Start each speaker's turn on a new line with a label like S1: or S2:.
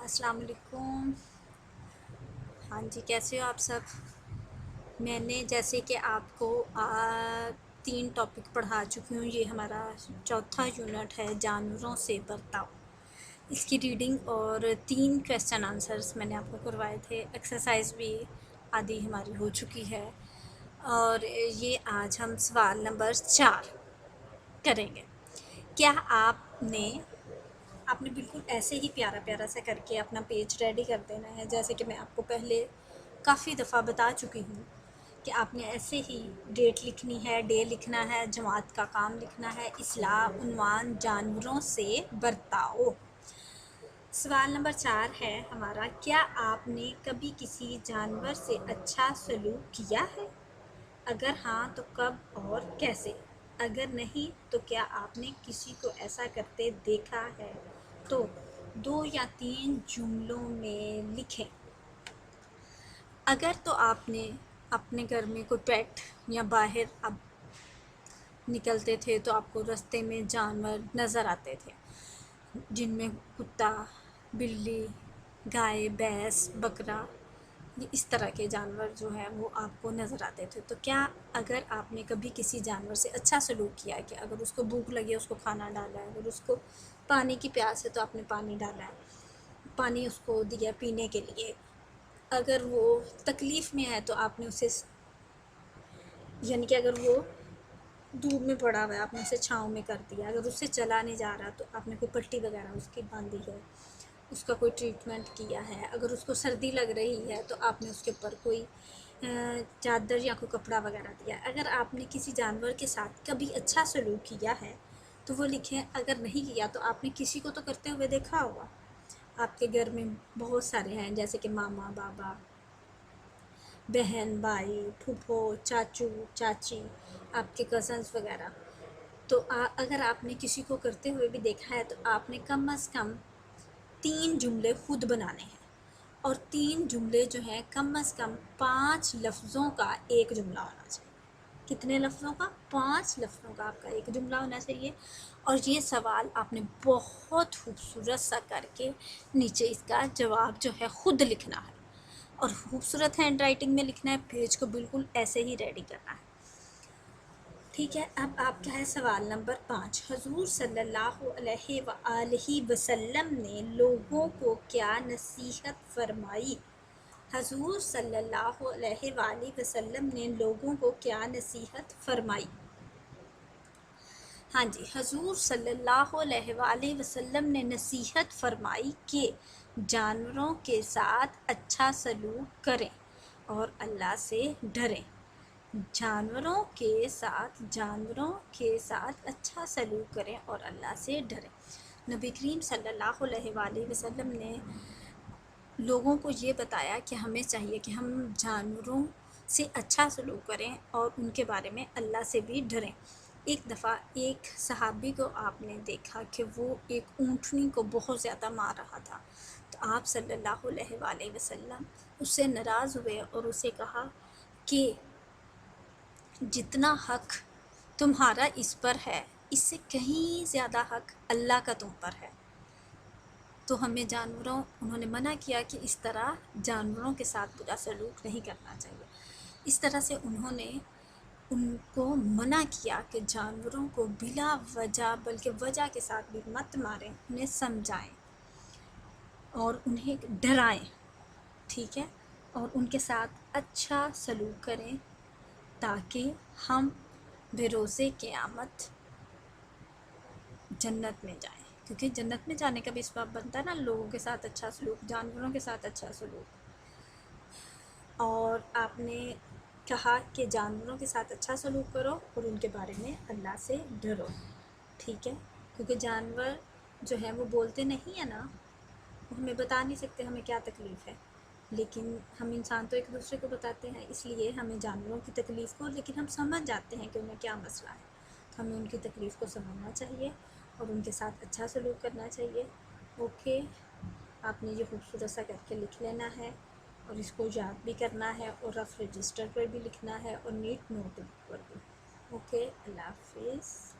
S1: السلام علیکم۔ ہاں جی، کیسے ہو آپ سب؟ میں نے جیسے کہ آپ کو 3 ٹاپک پڑھا چکی ہوں، یہ ہمارا چوتھا یونٹ ہے جانوروں سے برتاؤ۔ اس کی ریڈنگ اور 3 کویسچن آنسرز میں نے آپ کو کروائے تھے، ایکسرسائز بھی آدھی ہماری ہو چکی ہے، اور یہ آج ہم سوال نمبر 4 کریں گے۔ کیا آپ نے بالکل ایسے ہی پیارا پیارا سا کر کے اپنا پیج ریڈی کر دینا ہے، جیسے کہ میں آپ کو پہلے کافی دفعہ بتا چکی ہوں کہ آپ نے ایسے ہی ڈیٹ لکھنی ہے، ڈے لکھنا ہے، جماعت کا کام لکھنا ہے، اصلاح، عنوان، جانوروں سے برتاؤ۔ سوال نمبر 4 ہے ہمارا، کیا آپ نے کبھی کسی جانور سے اچھا سلوک کیا ہے؟ اگر ہاں تو کب اور کیسے؟ اگر نہیں تو کیا آپ نے کسی کو ایسا کرتے دیکھا ہے؟ تو 2 یا 3 جملوں میں لکھیں۔ اگر تو آپ نے اپنے گھر میں کوئی پیٹ یا باہر اب نکلتے تھے تو آپ کو رستے میں جانور نظر آتے تھے، جن میں کتا، بلی، گائے، بھینس، بکرا، یہ اس طرح کے جانور جو ہیں وہ آپ کو نظر آتے تھے، تو کیا اگر آپ نے کبھی کسی جانور سے اچھا سلوک کیا ہے کہ اگر اس کو بھوک لگی ہے اس کو کھانا ڈالا ہے، اگر اس کو پانی کی پیاس ہے تو آپ نے پانی ڈالا ہے، پانی اس کو دیا پینے کے لیے، اگر وہ تکلیف میں ہے تو آپ نے اسے یعنی کہ اگر وہ دھوپ میں پڑا ہوا ہے آپ نے اسے چھاؤں میں کر دیا، اگر اس سے چلا نہیں جا رہا تو آپ نے کوئی پٹی وغیرہ اس کی باندھی ہے، اس کا کوئی ٹریٹمنٹ کیا ہے، اگر اس کو سردی لگ رہی ہے تو آپ نے اس کے اوپر کوئی چادر یا کوئی کپڑا وغیرہ دیا۔ اگر آپ نے کسی جانور کے ساتھ کبھی اچھا سلوک کیا ہے تو وہ لکھیں، اگر نہیں کیا تو آپ نے کسی کو تو کرتے ہوئے دیکھا ہوگا۔ آپ کے گھر میں بہت سارے ہیں، جیسے کہ ماما، بابا، بہن، بھائی، پھوپھو، چاچو، چاچی، آپ کے کزنز وغیرہ، تو اگر آپ نے کسی کو کرتے ہوئے بھی دیکھا ہے تو آپ نے کم از کم 3 جملے خود بنانے ہیں، اور 3 جملے جو ہیں کم از کم 5 لفظوں کا ایک جملہ ہونا چاہیے۔ کتنے لفظوں کا؟ 5 لفظوں کا آپ کا ایک جملہ ہونا چاہیے، اور یہ سوال آپ نے بہت خوبصورت سا کر کے نیچے اس کا جواب جو ہے خود لکھنا ہے، اور خوبصورت ہینڈ رائٹنگ میں لکھنا ہے، پیج کو بالکل ایسے ہی ریڈی کرنا ہے۔ ٹھیک ہے، اب آپ کا ہے سوال نمبر 5۔ حضور صلی اللہ علیہ وآلہ وسلم نے لوگوں کو کیا نصیحت فرمائی؟ حضور صلی اللہ علیہ وآلہ وسلم نے لوگوں کو کیا نصیحت فرمائی؟ ہاں جی، حضور صلی اللہ علیہ وآلہ وسلم نے نصیحت فرمائی کہ جانوروں کے ساتھ اچھا سلوک کریں اور اللہ سے ڈریں۔ جانوروں کے ساتھ اچھا سلوک کریں اور اللہ سے ڈریں۔ نبی کریم صلی اللہ علیہ وآلہ وسلم نے لوگوں کو یہ بتایا کہ ہمیں چاہیے کہ ہم جانوروں سے اچھا سلوک کریں اور ان کے بارے میں اللہ سے بھی ڈریں۔ ایک دفعہ ایک صحابی کو آپ نے دیکھا کہ وہ ایک اونٹنی کو بہت زیادہ مار رہا تھا، تو آپ صلی اللہ علیہ وآلہ وسلم اس سے ناراض ہوئے اور اسے کہا کہ جتنا حق تمہارا اس پر ہے اس سے کہیں زیادہ حق اللہ کا تم پر ہے۔ تو ہمیں انہوں نے منع کیا کہ اس طرح جانوروں کے ساتھ برا سلوک نہیں کرنا چاہیے۔ اس طرح سے انہوں نے ان کو منع کیا کہ جانوروں کو بلا وجہ بلکہ وجہ کے ساتھ بھی مت ماریں، انہیں سمجھائیں اور انہیں ڈرائیں، ٹھیک ہے، اور ان کے ساتھ اچھا سلوک کریں تاکہ ہم بروز قیامت جنت میں جائیں، کیونکہ جنت میں جانے کا بھی اسباب بنتا ہے نا، لوگوں کے ساتھ اچھا سلوک، جانوروں کے ساتھ اچھا سلوک۔ اور آپ نے کہا کہ جانوروں کے ساتھ اچھا سلوک کرو اور ان کے بارے میں اللہ سے ڈرو، ٹھیک ہے، کیونکہ جانور جو ہیں وہ بولتے نہیں ہیں نا، وہ ہمیں بتا نہیں سکتے ہمیں کیا تکلیف ہے، لیکن ہم انسان تو ایک دوسرے کو بتاتے ہیں، اس لیے ہمیں جانوروں کی تکلیف کو لیکن ہم سمجھ جاتے ہیں کہ انہیں کیا مسئلہ ہے، تو ہمیں ان کی تکلیف کو سمجھنا چاہیے اور ان کے ساتھ اچھا سلوک کرنا چاہیے۔ اوکے، آپ نے یہ خوبصورت سا کر کے لکھ لینا ہے اور اس کو یاد بھی کرنا ہے اور رف رجسٹر پر بھی لکھنا ہے اور نیٹ نوٹ بک پر بھی۔ اوکے، اللہ حافظ۔